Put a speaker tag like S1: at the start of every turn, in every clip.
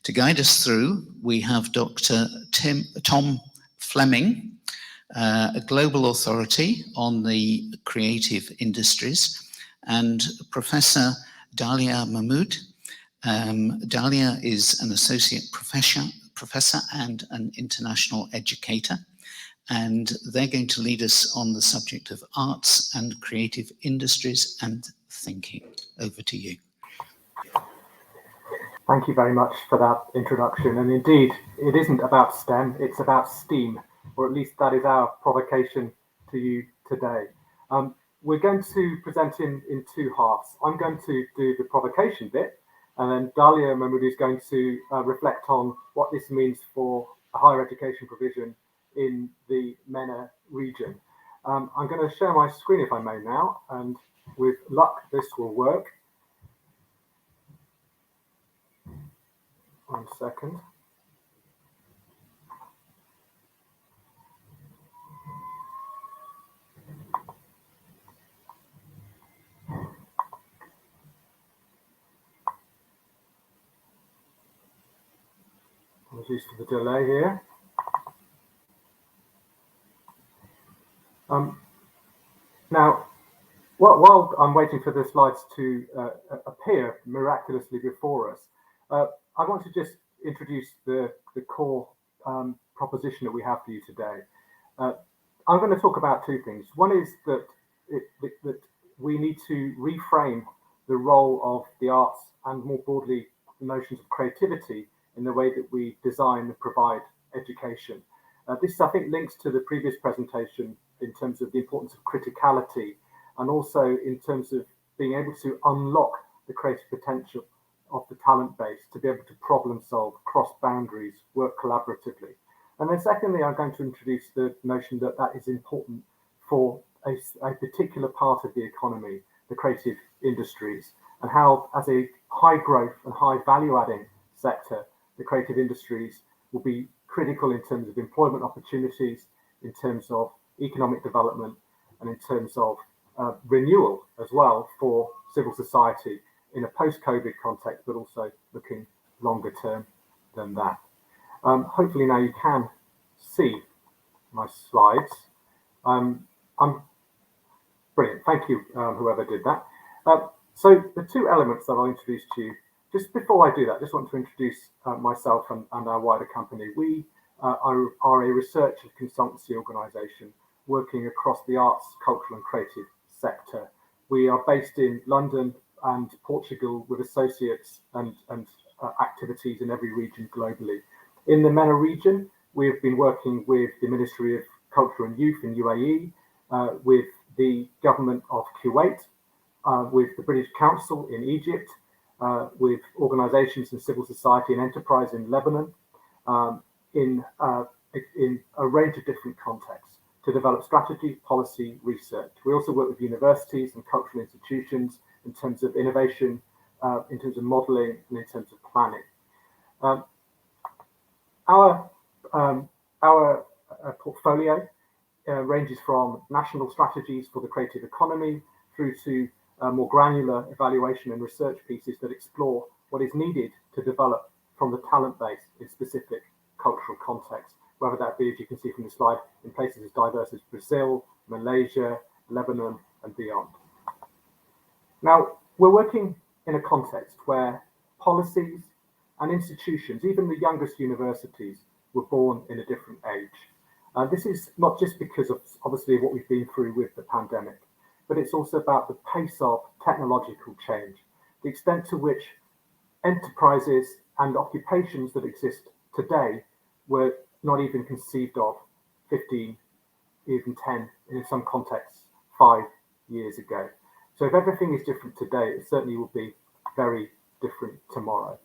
S1: To guide us through, we have Dr. Tom Fleming, a global authority on the creative industries, and Professor Dahlia Mahmoud. Dahlia is an associate professor and an international educator, and they're going to lead us on the subject of arts and creative industries and thinking. Over to you.
S2: Thank you very much for that introduction. And indeed, it isn't about STEM, it's about STEAM, or at least that is our provocation to you today. We're going to present in two halves. I'm going to do the provocation bit, and then Dahlia Mahmoud is going to reflect on what this means for higher education provision in the MENA region. I'm going to share my screen if I may now, and with luck this will work. 1 second. Apologies for the delay here. Now, while I'm waiting for the slides to appear miraculously before us, I want to just introduce the core proposition that we have for you today. I'm going to talk about two things. One is that that we need to reframe the role of the arts and more broadly the notions of creativity in the way that we design and provide education. This, I think, links to the previous presentation in terms of the importance of criticality and also in terms of being able to unlock the creative potential of the talent base to be able to problem solve, cross boundaries, work collaboratively. And then secondly, I'm going to introduce the notion that that is important for a particular part of the economy, the creative industries, and how as a high growth and high value adding sector, the creative industries will be critical in terms of employment opportunities, in terms of economic development, and in terms of renewal as well for civil society in a post-COVID context, but also looking longer term than that. Hopefully now you can see my slides. I'm brilliant. Thank you, whoever did that. So the two elements that I'll introduce to you, just before I do that, I just want to introduce myself and our wider company. We are a research and consultancy organisation working across the arts, cultural and creative sector. We are based in London and Portugal with associates and activities in every region globally. In the MENA region, we have been working with the Ministry of Culture and Youth in UAE, with the government of Kuwait, with the British Council in Egypt, with organisations in civil society and enterprise in Lebanon, in a range of different contexts to develop strategy, policy, research. We also work with universities and cultural institutions in terms of innovation, in terms of modelling, and in terms of planning. Our portfolio ranges from national strategies for the creative economy through to more granular evaluation and research pieces that explore what is needed to develop from the talent base in specific cultural contexts, whether that be, as you can see from the slide, in places as diverse as Brazil, Malaysia, Lebanon, and beyond. Now, we're working in a context where policies and institutions, even the youngest universities, were born in a different age. This is not just because of obviously what we've been through with the pandemic, but it's also about the pace of technological change, the extent to which enterprises and occupations that exist today were not even conceived of 15, even 10, in some contexts, 5 years ago. So if everything is different today, it certainly will be very different tomorrow.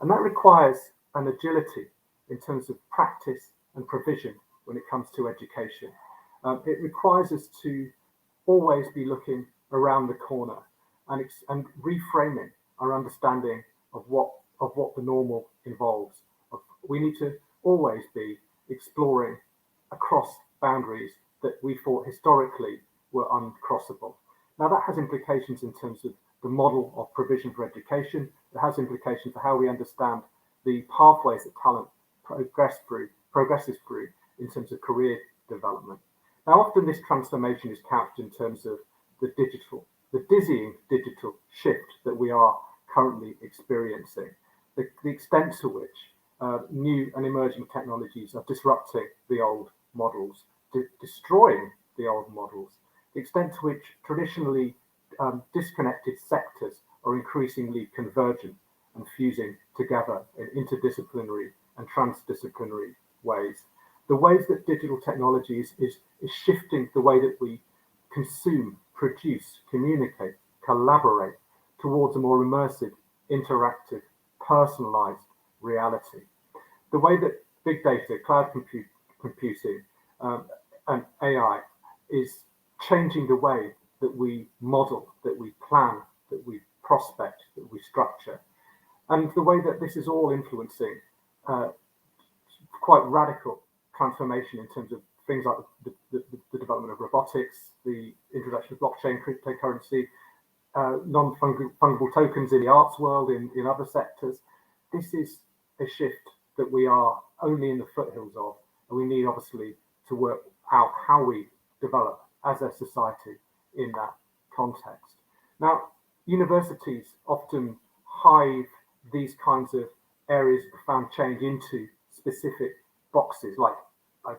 S2: And that requires an agility in terms of practice and provision when it comes to education. It requires us to always be looking around the corner and reframing our understanding of what the normal involves. We need to always be exploring across boundaries that we thought historically were uncrossable. Now that has implications in terms of the model of provision for education. It has implications for how we understand the pathways that talent progresses through in terms of career development. Now, often this transformation is couched in terms of the dizzying digital shift that we are currently experiencing, the extent to which new and emerging technologies are disrupting the old models, destroying the old models, the extent to which traditionally disconnected sectors are increasingly convergent and fusing together in interdisciplinary and transdisciplinary ways. The ways that digital technology is shifting the way that we consume, produce, communicate, collaborate towards a more immersive, interactive, personalized reality. The way that big data, cloud computing, and AI is changing the way that we model, that we plan, that we prospect, that we structure, and the way that this is all influencing quite radical transformation in terms of things like the development of robotics, the introduction of blockchain, cryptocurrency, non-fungible tokens in the arts world, in other sectors. This is a shift that we are only in the foothills of, and we need obviously to work out how we develop as a society in that context. Now, universities often hive these kinds of areas of profound change into specific boxes like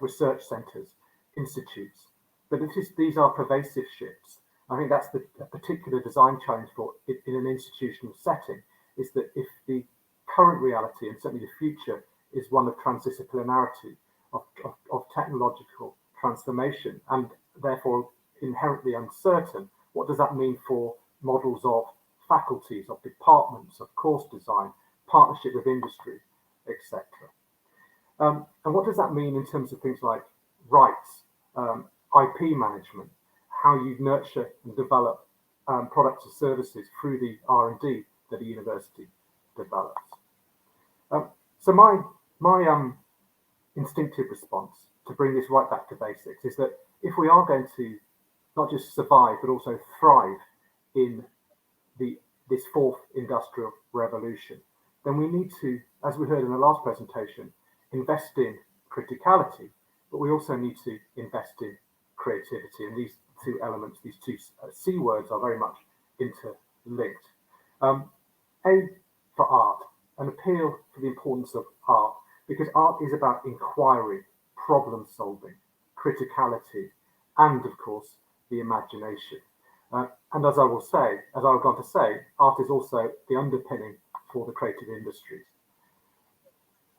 S2: research centres, institutes, but these are pervasive shifts. I think that's the particular design challenge for it in an institutional setting, is that if the current reality and certainly the future is one of transdisciplinarity, of technological transformation, and therefore inherently uncertain, what does that mean for models of faculties, of departments, of course design, partnership with industry, etc. And what does that mean in terms of things like rights, IP management, how you nurture and develop products or services through the R&D that a university develops? So my instinctive response to bring this right back to basics is that if we are going to not just survive but also thrive in this fourth industrial revolution, then we need to, as we heard in the last presentation, invest in criticality, but we also need to invest in creativity. And these two elements, these two C words, are very much interlinked. A for art, an appeal for the importance of art, because art is about inquiry, problem solving, criticality, and of course, the imagination. And as I've gone to say, art is also the underpinning for the creative industries.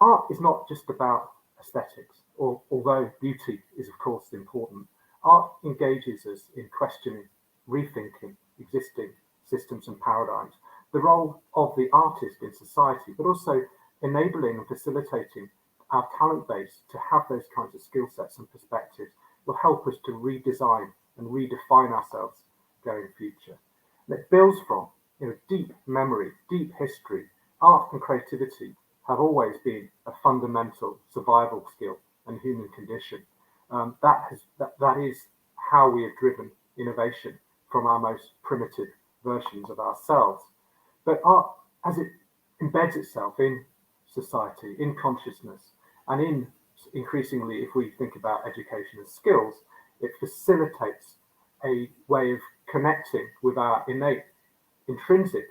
S2: Art is not just about aesthetics, although beauty is of course important. Art engages us in questioning, rethinking existing systems and paradigms, the role of the artist in society, but also enabling and facilitating our talent base to have those kinds of skill sets and perspectives will help us to redesign and redefine ourselves going future. And it builds from deep memory, deep history. Art and creativity have always been a fundamental survival skill and human condition. That is how we have driven innovation from our most primitive versions of ourselves. But art, as it embeds itself in society, in consciousness, and in increasingly, if we think about education and skills, it facilitates a way of connecting with our innate, intrinsic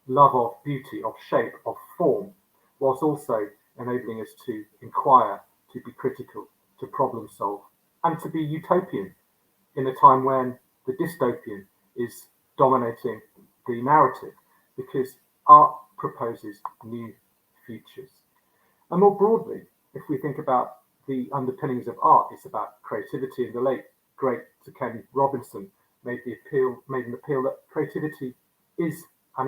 S2: love of beauty, of shape, of form, whilst also enabling us to inquire, to be critical, to problem solve, and to be utopian in a time when the dystopian is dominating the narrative, because art proposes new futures. And more broadly, if we think about the underpinnings of art, it's about creativity. And the late, great Sir Ken Robinson made an appeal that creativity is as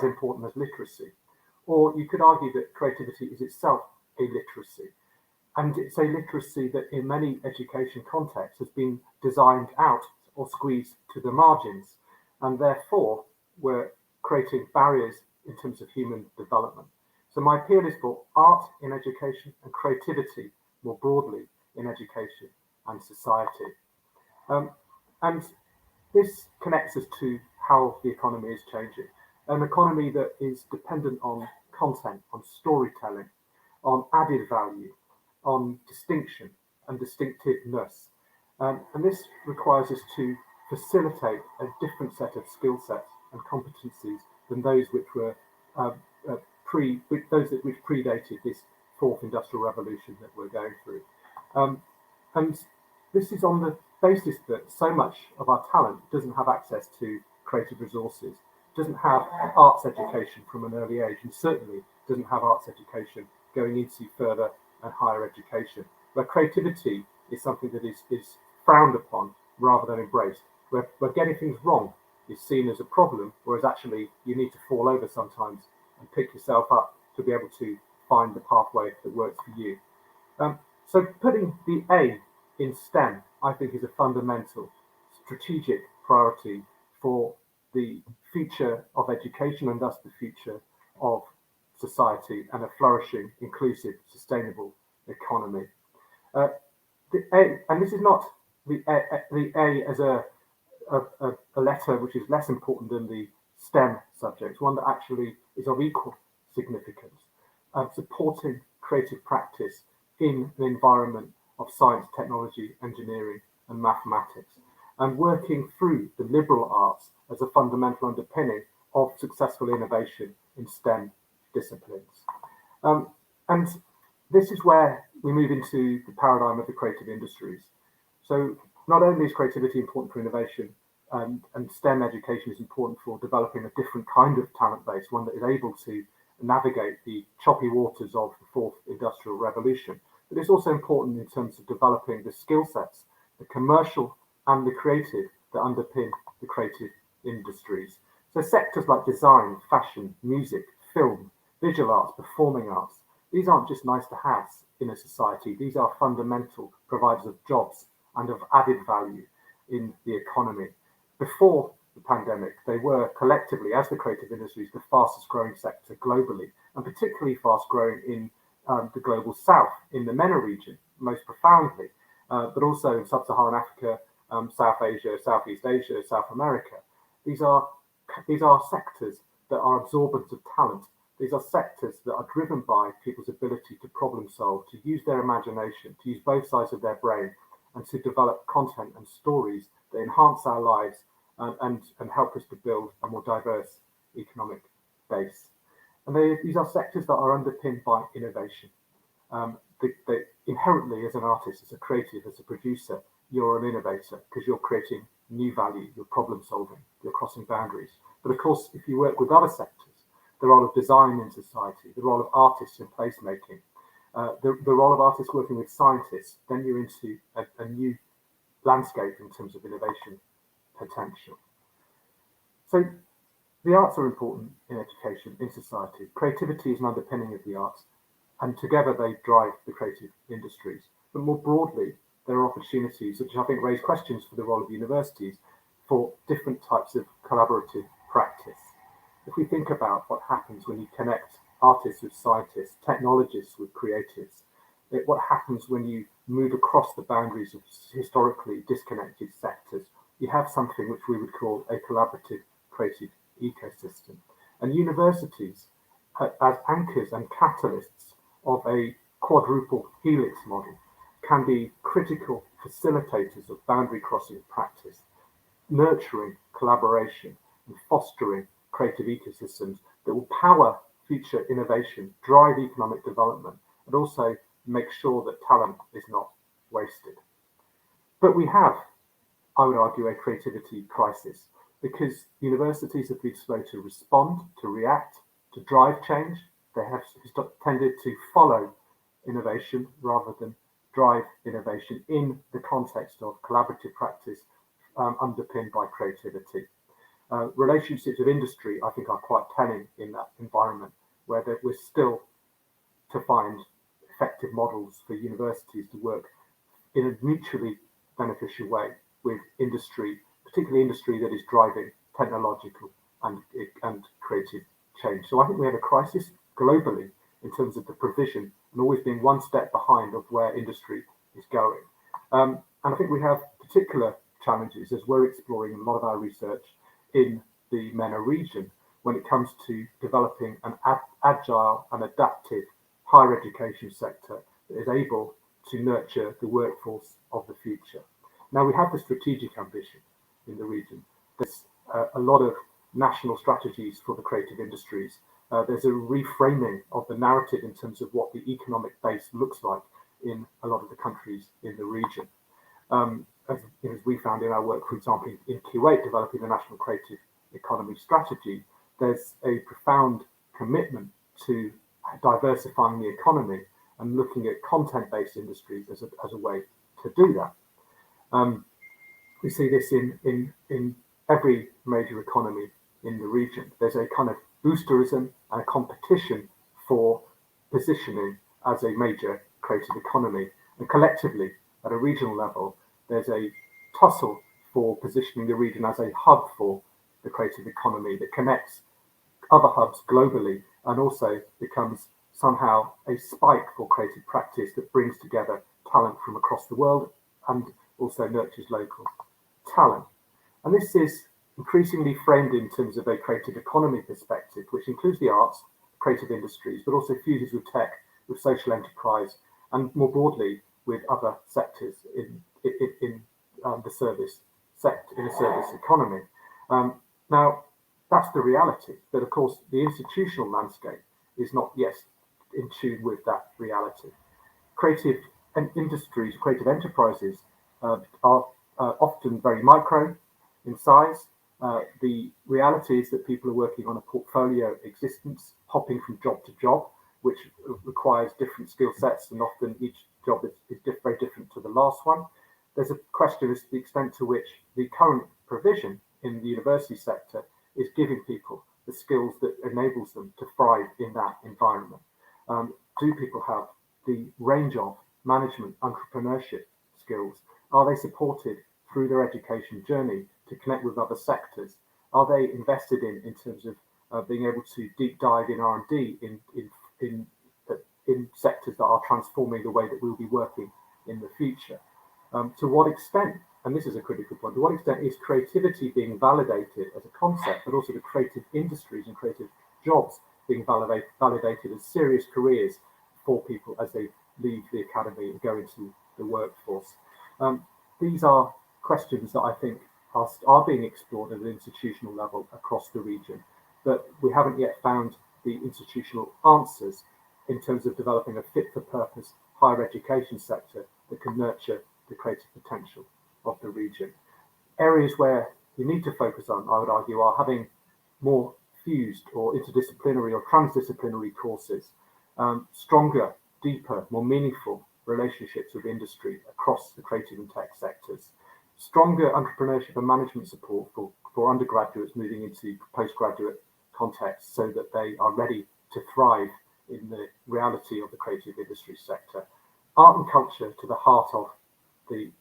S2: important as literacy. Or you could argue that creativity is itself a literacy. And it's a literacy that in many education contexts has been designed out or squeezed to the margins. And therefore, we're creating barriers in terms of human development. So my appeal is for art in education and creativity more broadly in education and society. And this connects us to how the economy is changing. An economy that is dependent on content, on storytelling, on added value, on distinction and distinctiveness. And this requires us to facilitate a different set of skill sets and competencies than those which were which predated this fourth industrial revolution that we're going through. And this is on the basis that so much of our talent doesn't have access to creative resources, doesn't have arts education from an early age, and certainly doesn't have arts education going into further and higher education, where creativity is something that is frowned upon rather than embraced, where getting things wrong is seen as a problem, whereas actually you need to fall over sometimes and pick yourself up to be able to find the pathway that works for you. So putting the A in STEM, I think, is a fundamental strategic priority for the future of education and thus the future of society and a flourishing, inclusive, sustainable economy. The A, and this is not the A as a letter which is less important than the STEM subjects, one that actually is of equal significance, supporting creative practice in an environment of science, technology, engineering, and mathematics, and working through the liberal arts as a fundamental underpinning of successful innovation in STEM disciplines. And this is where we move into the paradigm of the creative industries. So not only is creativity important for innovation, and STEM education is important for developing a different kind of talent base, one that is able to navigate the choppy waters of the fourth industrial revolution, but it's also important in terms of developing the skill sets, the commercial and the creative, that underpin the creative industries. So sectors like design, fashion, music, film, visual arts, performing arts, these aren't just nice to have in a society. These are fundamental providers of jobs and of added value in the economy. Before the pandemic, they were collectively, as the creative industries, the fastest growing sector globally, and particularly fast growing in the global south, in the MENA region, most profoundly, but also in sub-Saharan Africa, South Asia, Southeast Asia, South America. These are sectors that are absorbent of talent. These are sectors that are driven by people's ability to problem solve, to use their imagination, to use both sides of their brain, and to develop content and stories that enhance our lives and help us to build a more diverse economic base. And these are sectors that are underpinned by innovation. They inherently, as an artist, as a creative, as a producer, you're an innovator because you're creating new value, you're problem solving, you're crossing boundaries. But of course, if you work with other sectors, the role of design in society, the role of artists in placemaking, the role of artists working with scientists, then you're into a new landscape in terms of innovation potential. So the arts are important in education, in society. Creativity is an underpinning of the arts, and together they drive the creative industries. But more broadly, there are opportunities which I think raise questions for the role of universities for different types of collaborative practice. If we think about what happens when you connect artists with scientists, technologists with creatives, what happens when you move across the boundaries of historically disconnected sectors, you have something which we would call a collaborative creative ecosystem. And universities, as anchors and catalysts of a quadruple helix model, can be critical facilitators of boundary crossing practice, nurturing collaboration and fostering creative ecosystems that will power future innovation, drive economic development, and also make sure that talent is not wasted. But we have, I would argue, a creativity crisis because universities have been slow to respond, to react, to drive change. They have tended to follow innovation rather than drive innovation in the context of collaborative practice underpinned by creativity. Relationships with industry, I think, are quite telling in that environment where we're still to find effective models for universities to work in a mutually beneficial way with industry, particularly industry that is driving technological and creative change. So I think we have a crisis globally in terms of the provision and always being one step behind of where industry is going. And I think we have particular challenges as we're exploring a lot of our research in the MENA region, when it comes to developing an agile and adaptive higher education sector that is able to nurture the workforce of the future. Now, we have the strategic ambition in the region. There's a lot of national strategies for the creative industries. There's a reframing of the narrative in terms of what the economic base looks like in a lot of the countries in the region. As we found in our work, for example, in Kuwait, developing the national creative economy strategy, there's a profound commitment to diversifying the economy and looking at content-based industries as a way to do that. We see this in every major economy in the region. There's a kind of boosterism and a competition for positioning as a major creative economy. And collectively, at a regional level, there's a tussle for positioning the region as a hub for the creative economy that connects other hubs globally and also becomes somehow a spike for creative practice that brings together talent from across the world and also nurtures local talent. And this is increasingly framed in terms of a creative economy perspective, which includes the arts, creative industries, but also fuses with tech, with social enterprise, and more broadly with other sectors in the service sector, in a service economy. Now, that's the reality, but of course the institutional landscape is not yet in tune with that reality. Creative industries, creative enterprises are often very micro in size. The reality is that people are working on a portfolio existence, hopping from job to job, which requires different skill sets, and often each job is very different to the last one. There's a question as to the extent to which the current provision in the university sector is giving people the skills that enables them to thrive in that environment. Do people have the range of management, entrepreneurship skills? Are they supported through their education journey to connect with other sectors? Are they invested in terms of being able to deep dive in R&D in sectors that are transforming the way that we'll be working in the future? To what extent, and this is a critical point, to what extent is creativity being validated as a concept, but also the creative industries and creative jobs being validated as serious careers for people as they leave the academy and go into the workforce? These are questions that I think are being explored at an institutional level across the region, but we haven't yet found the institutional answers in terms of developing a fit-for-purpose higher education sector that can nurture the creative potential of the region. Areas where you need to focus on, I would argue, are having more fused or interdisciplinary or transdisciplinary courses, stronger, deeper, more meaningful relationships with industry across the creative and tech sectors, stronger entrepreneurship and management support for undergraduates moving into postgraduate contexts so that they are ready to thrive in the reality of the creative industry sector. Art and culture to the heart of the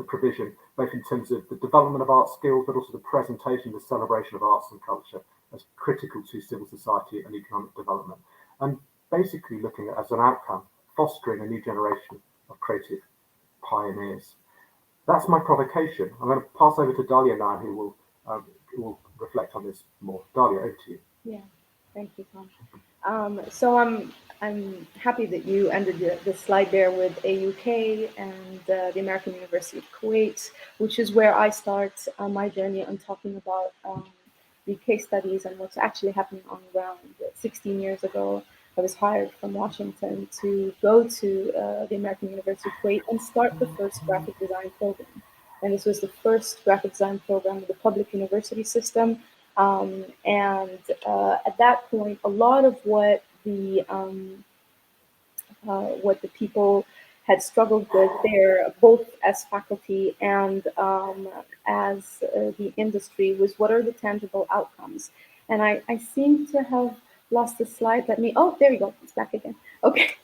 S2: provision, both in terms of the development of art skills, but also the presentation, the celebration of arts and culture as critical to civil society and economic development. And basically looking at, as an outcome, fostering a new generation of creative pioneers. That's my provocation. I'm going to pass over to Dahlia now, who will reflect on this more. Dahlia, over to you.
S3: Yeah, thank you, Tom. So I'm happy that you ended the slide there with AUK and the American University of Kuwait, which is where I start my journey on talking about the case studies and what's actually happening on the ground. 16 years ago, I was hired from Washington to go to the American University of Kuwait and start the first graphic design program. And this was the first graphic design program of the public university system. At that point, a lot of what the people had struggled with there, both as faculty and as the industry, was what are the tangible outcomes. And I seem to have lost the slide. Oh, there you go. It's back again. Okay.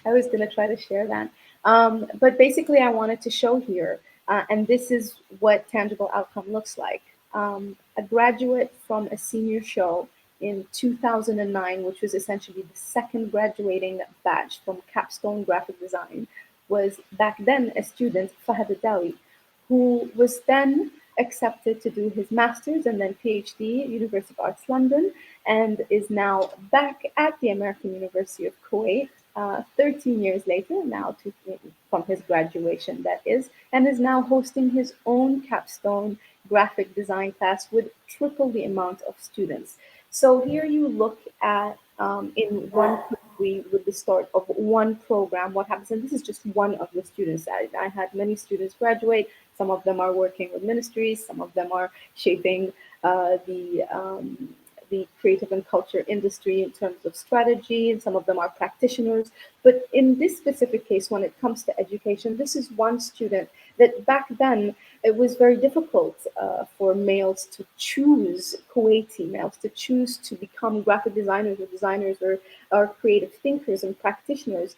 S3: I was going to try to share that. But basically, I wanted to show here, and this is what tangible outcome looks like. A graduate from a senior show in 2009, which was essentially the second graduating batch from capstone graphic design, was back then a student, Fahad Adawi, who was then accepted to do his master's and then PhD at University of Arts London, and is now back at the American University of Kuwait 13 years later, now from his graduation, that is now hosting his own capstone graphic design class with triple the amount of students. So here you look at in one country with the start of one program, what happens, and this is just one of the students. I had many students graduate. Some of them are working with ministries, some of them are shaping the creative and culture industry in terms of strategy, and some of them are practitioners. But in this specific case, when it comes to education, this is one student that back then it was very difficult for males to choose, Kuwaiti males to choose to become graphic designers or creative thinkers and practitioners.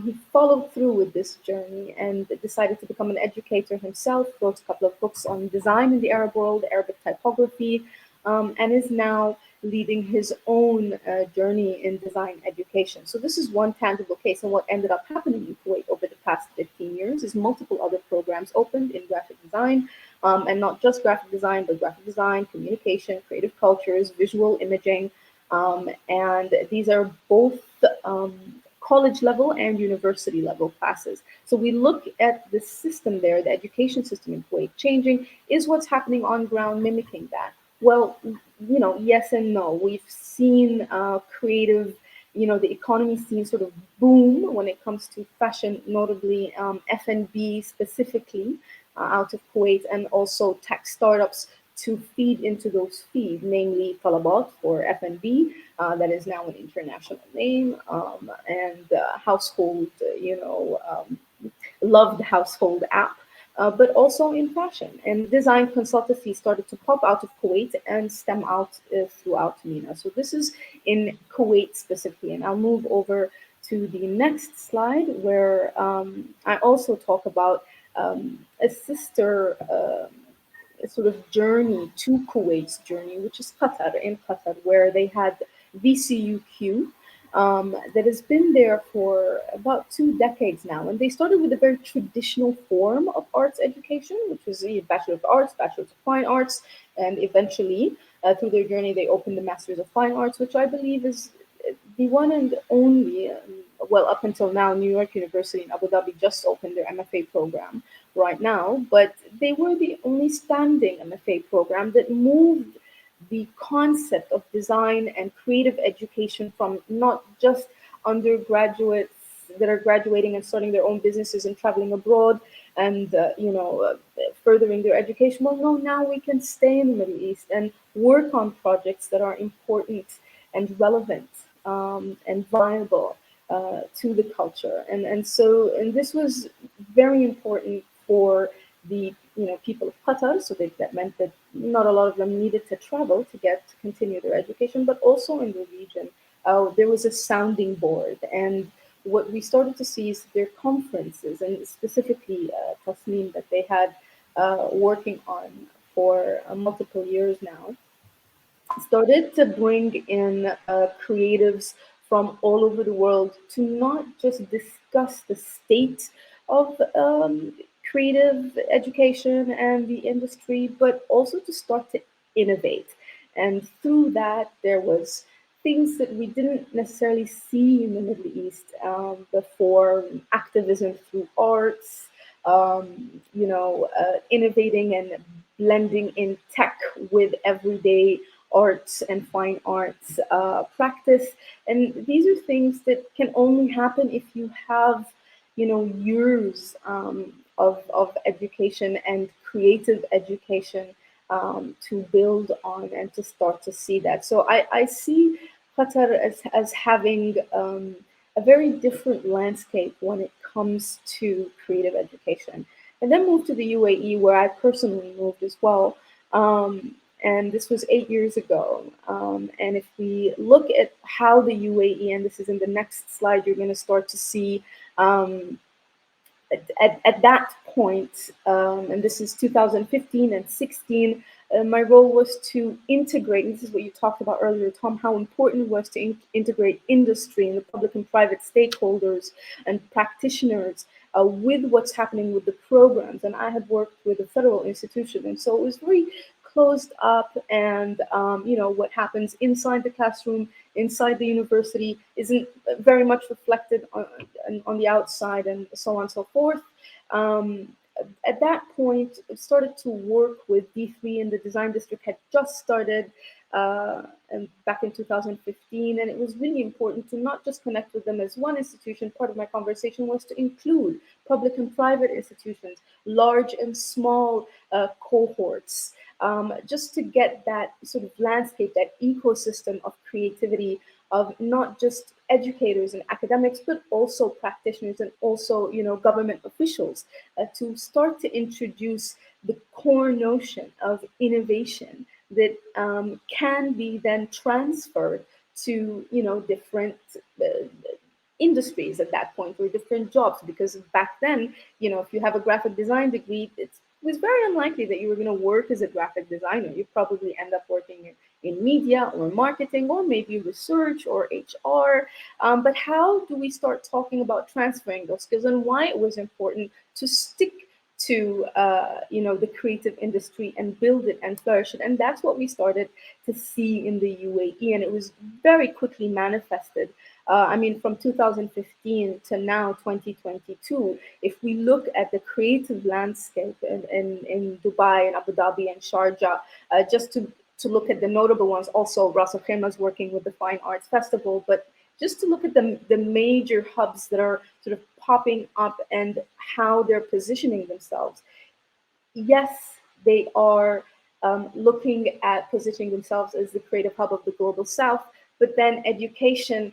S3: He followed through with this journey and decided to become an educator himself, wrote a couple of books on design in the Arab world, Arabic typography, and is now leading his own journey in design education. So this is one tangible case. And what ended up happening in Kuwait over the past 15 years is multiple other programs opened in graphic design, and not just graphic design, but graphic design, communication, creative cultures, visual imaging. And these are both college level and university level classes. So we look at the system there, the education system in Kuwait changing. Is what's happening on ground mimicking that? Well, yes and no. We've seen creative, the economy seen sort of boom when it comes to fashion, notably F&B specifically out of Kuwait, and also tech startups to feed into those feeds, namely Talabat for F&B, that is now an international name, and household, loved household app. But also in fashion. And design consultancy started to pop out of Kuwait and stem out throughout MENA. So this is in Kuwait specifically. And I'll move over to the next slide where I also talk about a sister sort of journey to Kuwait's journey, which is in Qatar, where they had VCUQ, that has been there for about 2 decades now. And they started with a very traditional form of arts education, which was a Bachelor of Arts, Bachelor of Fine Arts, and eventually, through their journey, they opened the Masters of Fine Arts, which I believe is the one and only, well, up until now, New York University in Abu Dhabi just opened their MFA program right now, but they were the only standing MFA program that moved the concept of design and creative education from not just undergraduates that are graduating and starting their own businesses and traveling abroad and furthering their education. Well, no, now we can stay in the Middle East and work on projects that are important and relevant and viable to the culture. And this was very important for the people of Qatar. So that meant that not a lot of them needed to travel to continue their education, but also in the region, there was a sounding board. And what we started to see is their conferences, and specifically Tasneem, that they had working on for multiple years now, started to bring in creatives from all over the world to not just discuss the state of creative education and the industry, but also to start to innovate. And through that, there was things that we didn't necessarily see in the Middle East before: activism through arts, innovating and blending in tech with everyday arts and fine arts practice. And these are things that can only happen if you have, years of education and creative education to build on and to start to see that. So I see Qatar as having a very different landscape when it comes to creative education. And then moved to the UAE, where I personally moved as well. And this was 8 years ago. And if we look at how the UAE, and this is in the next slide, you're going to start to see at that point, and this is 2015 and 16, my role was to integrate, and this is what you talked about earlier, Tom, how important it was to integrate industry and the public and private stakeholders and practitioners with what's happening with the programs. And I had worked with a federal institution, and so it was very closed up, and what happens inside the classroom, inside the university, isn't very much reflected on the outside, and so on and so forth. At that point, I started to work with D3, and the design district had just started and back in 2015, and it was really important to not just connect with them as one institution. Part of my conversation was to include public and private institutions, large and small cohorts, just to get that sort of landscape, that ecosystem of creativity, of not just educators and academics, but also practitioners and also, government officials, to start to introduce the core notion of innovation that can be then transferred to, different industries at that point, or different jobs. Because back then, if you have a graphic design degree, it was very unlikely that you were going to work as a graphic designer. You probably end up working in media or marketing, or maybe research or HR. But how do we start talking about transferring those skills, and why it was important to stick to the creative industry and build it and flourish it? And that's what we started to see in the UAE, and it was very quickly manifested. From 2015 to now, 2022, if we look at the creative landscape in Dubai and Abu Dhabi and Sharjah, just to look at the notable ones, also Ras Al Khaimah is working with the Fine Arts Festival, but just to look at the major hubs that are sort of popping up and how they're positioning themselves. Yes, they are looking at positioning themselves as the creative hub of the global south, but then education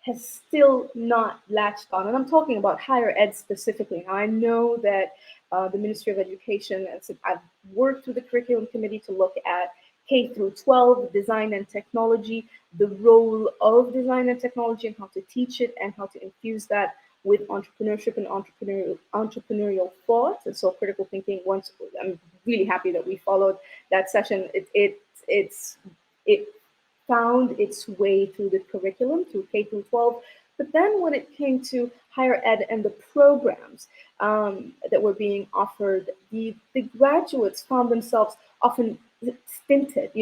S3: has still not latched on. And I'm talking about higher ed specifically. Now, I know that the Ministry of Education, and so I've worked with the curriculum committee to look at K through 12, design and technology, the role of design and technology, and how to teach it and how to infuse that with entrepreneurship and entrepreneurial thought. And so critical thinking, once, I'm really happy that we followed that session. It found its way through the curriculum, through K through 12. But then when it came to higher ed and the programs that were being offered, the graduates found themselves often stinted.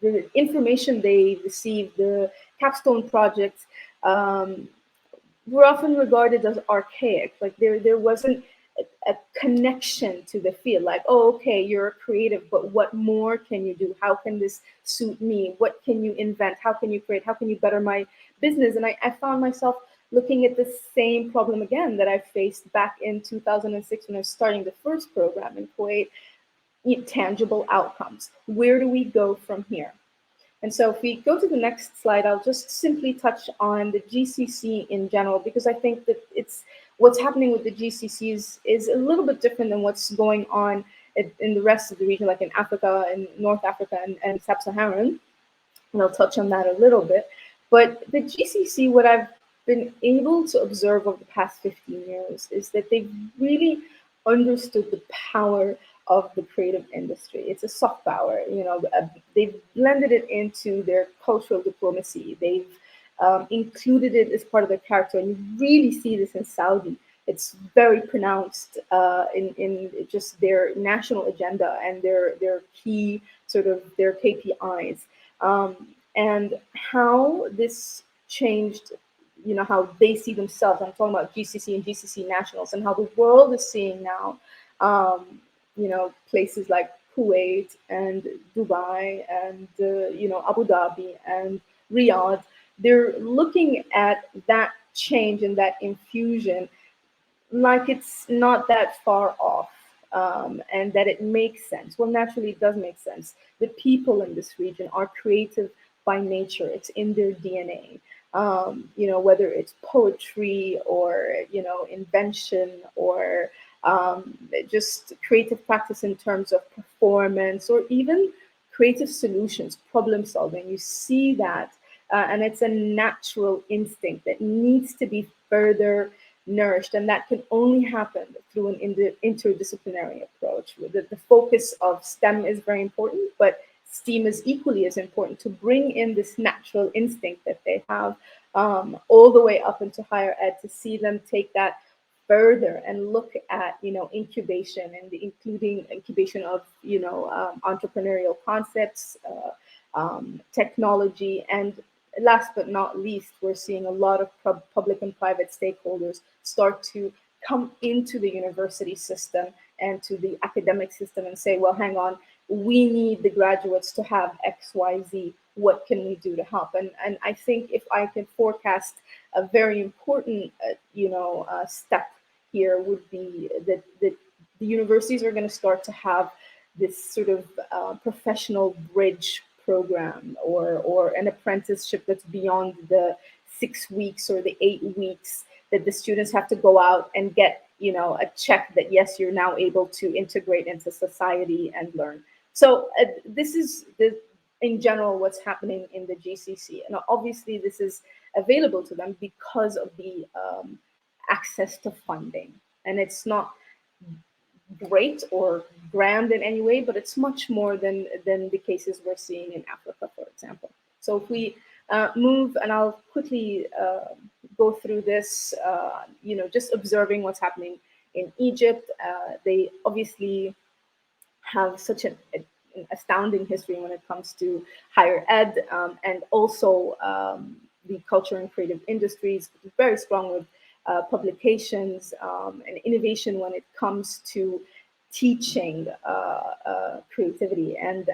S3: The information they received, the capstone projects, were often regarded as archaic. Like there wasn't a connection to the field. Like, oh, okay, you're a creative, but what more can you do? How can this suit me? What can you invent? How can you create? How can you better my business? And I found myself looking at the same problem again that I faced back in 2006 when I was starting the first program in Kuwait. Tangible outcomes. Where do we go from here? And so if we go to the next slide, I'll just simply touch on the GCC in general, because I think that what's happening with the GCCs is a little bit different than what's going on in the rest of the region, like in Africa, in North Africa, and Sub-Saharan. And I'll touch on that a little bit. But the GCC, what I've been able to observe over the past 15 years is that they've really understood the power of the creative industry. It's a soft power. They've blended it into their cultural diplomacy. They've included it as part of their character, and you really see this in Saudi. It's very pronounced in just their national agenda and their key sort of their KPIs, and how this changed. How they see themselves. I'm talking about GCC and GCC nationals, and how the world is seeing now. Places like Kuwait and Dubai and, Abu Dhabi and Riyadh, they're looking at that change and that infusion like it's not that far off, and that it makes sense. Well, naturally, it does make sense. The people in this region are creative by nature. It's in their DNA. Whether it's poetry or, invention or just creative practice in terms of performance, or even creative solutions, problem solving. You see that, and it's a natural instinct that needs to be further nourished, and that can only happen through an interdisciplinary approach. The focus of STEM is very important, but STEAM is equally as important to bring in this natural instinct that they have all the way up into higher ed, to see them take that further and look at, incubation, and including incubation of, entrepreneurial concepts, technology, and last but not least, we're seeing a lot of public and private stakeholders start to come into the university system and to the academic system and say, well, hang on, we need the graduates to have X, Y, Z. What can we do to help? And I think if I can forecast a very important, step here would be that the universities are going to start to have this sort of professional bridge program, or an apprenticeship that's beyond the 6 weeks or the 8 weeks, that the students have to go out and get, a check that, yes, you're now able to integrate into society and learn. So this is in general what's happening in the GCC. And obviously this is available to them because of the access to funding. And it's not great or grand in any way, but it's much more than the cases we're seeing in Africa, for example. So if we move, and I'll quickly go through this, just observing what's happening in Egypt. They obviously have such an astounding history when it comes to higher ed, and also the culture and creative industries, very strong with publications and innovation when it comes to teaching creativity. And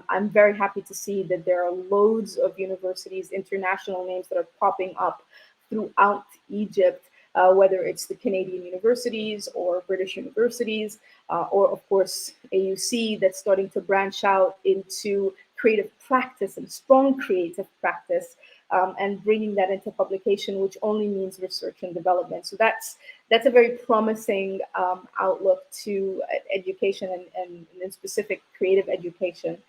S3: I'm very happy to see that there are loads of universities, international names that are popping up throughout Egypt, whether it's the Canadian universities or British universities, or of course AUC, that's starting to branch out into creative practice and strong creative practice, and bringing that into publication, which only means research and development. So that's a very promising outlook to education, and in specific creative education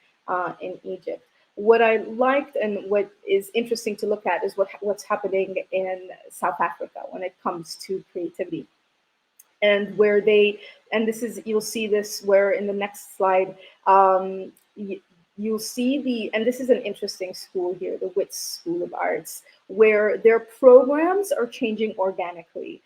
S3: in Egypt. What I liked and what is interesting to look at is what's happening in South Africa when it comes to creativity. And where and this is, you'll see this where in the next slide, you'll see and this is an interesting school here, the Wits School of Arts, where their programs are changing organically.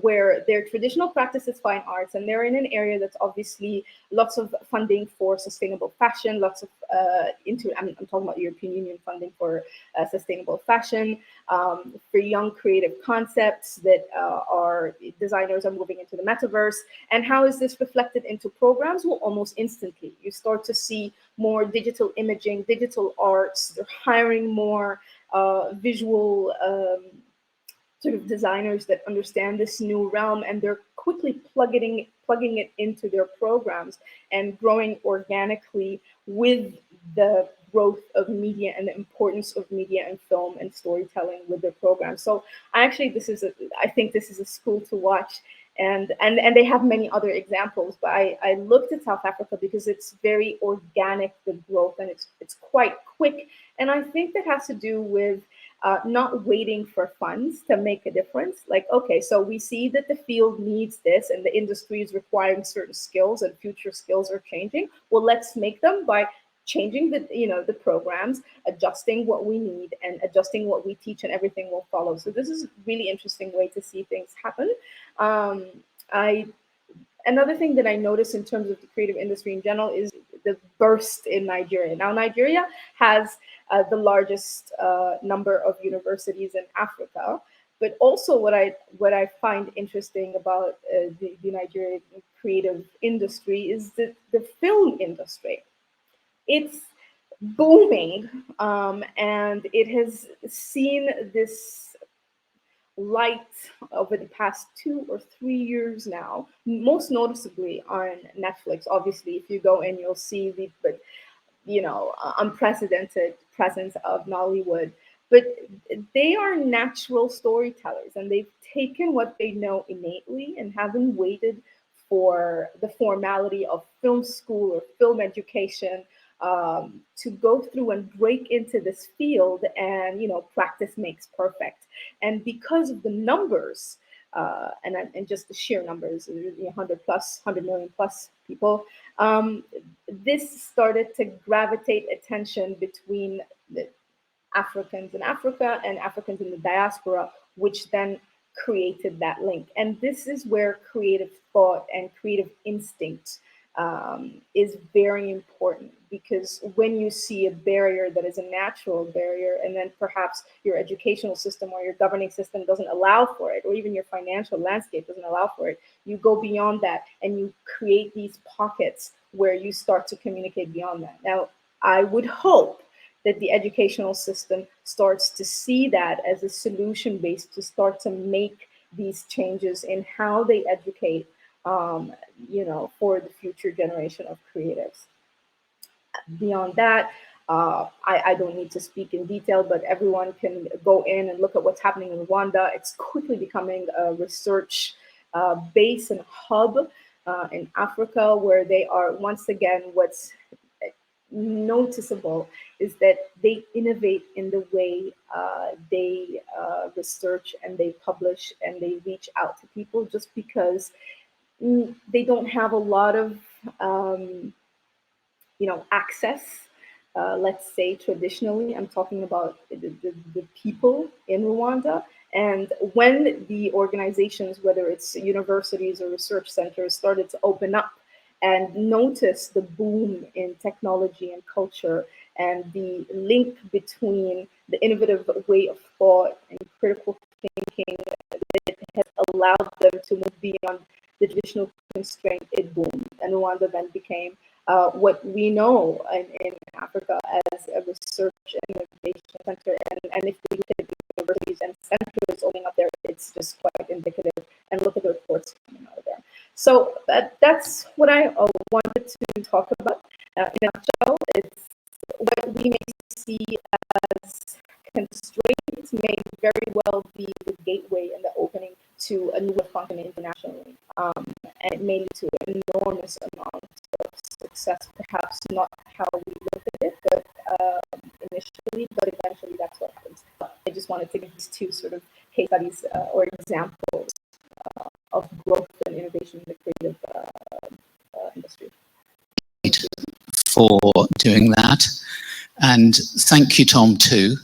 S3: Where their traditional practice is fine arts, and they're in an area that's obviously lots of funding for sustainable fashion, lots of I'm talking about European Union funding for sustainable fashion, for young creative concepts that our designers are moving into the metaverse. And how is this reflected into programs? Well, almost instantly. You start to see more digital imaging, digital arts. They're hiring more visual sort of designers that understand this new realm, and they're quickly plugging it into their programs and growing organically with the growth of media and the importance of media and film and storytelling with their programs. So I think this is a school to watch, and they have many other examples, but I looked at South Africa because it's very organic, the growth, and it's quite quick. And I think that has to do with not waiting for funds to make a difference. Like, okay, so we see that the field needs this and the industry is requiring certain skills and future skills are changing. Well, let's make them by changing the programs, adjusting what we need and adjusting what we teach, and everything will follow. So this is a really interesting way to see things happen. Another thing that I noticed in terms of the creative industry in general is the burst in Nigeria. Now, Nigeria has the largest number of universities in Africa, but also what I find interesting about the Nigerian creative industry is the film industry. It's booming, and it has seen this light over the past 2 or 3 years now, most noticeably on Netflix. Obviously, if you go in, you'll see the unprecedented presence of Nollywood. But they are natural storytellers, and they've taken what they know innately and haven't waited for the formality of film school or film education to go through and break into this field. And practice makes perfect. And because of the numbers, and just the sheer numbers, 100 million plus people, this started to gravitate attention between the Africans in Africa and Africans in the diaspora, which then created that link. And this is where creative thought and creative instinct is very important, because when you see a barrier that is a natural barrier, and then perhaps your educational system or your governing system doesn't allow for it, or even your financial landscape doesn't allow for it, you go beyond that and you create these pockets where you start to communicate beyond that. Now, I would hope that the educational system starts to see that as a solution base to start to make these changes in how they educate, for the future generation of creatives. Beyond that, I don't need to speak in detail, but everyone can go in and look at what's happening in Rwanda. It's quickly becoming a research base and hub in Africa, where they are, once again, what's noticeable is that they innovate in the way they research and they publish and they reach out to people, just because they don't have a lot of access. Let's say traditionally, I'm talking about the people in Rwanda. And when the organizations, whether it's universities or research centers, started to open up and notice the boom in technology and culture and the link between the innovative way of thought and critical thinking that has allowed them to move beyond the traditional constraint, it boomed. And Rwanda then became what we know in Africa as a research and innovation center. And if we look at universities and centers opening up there, it's just quite indicative. And look at the reports coming out of there. So that's what I wanted to talk about. In a nutshell, it's what we may see as constraints may very well be the gateway and the opening to a new way of functioning internationally. And it may lead to an enormous amount of success, perhaps not how we look at it, but initially, but eventually that's what happens. I just wanted to give these two sort of case studies or examples of growth and innovation in the creative industry.
S1: For doing that. And thank you, Tom, too.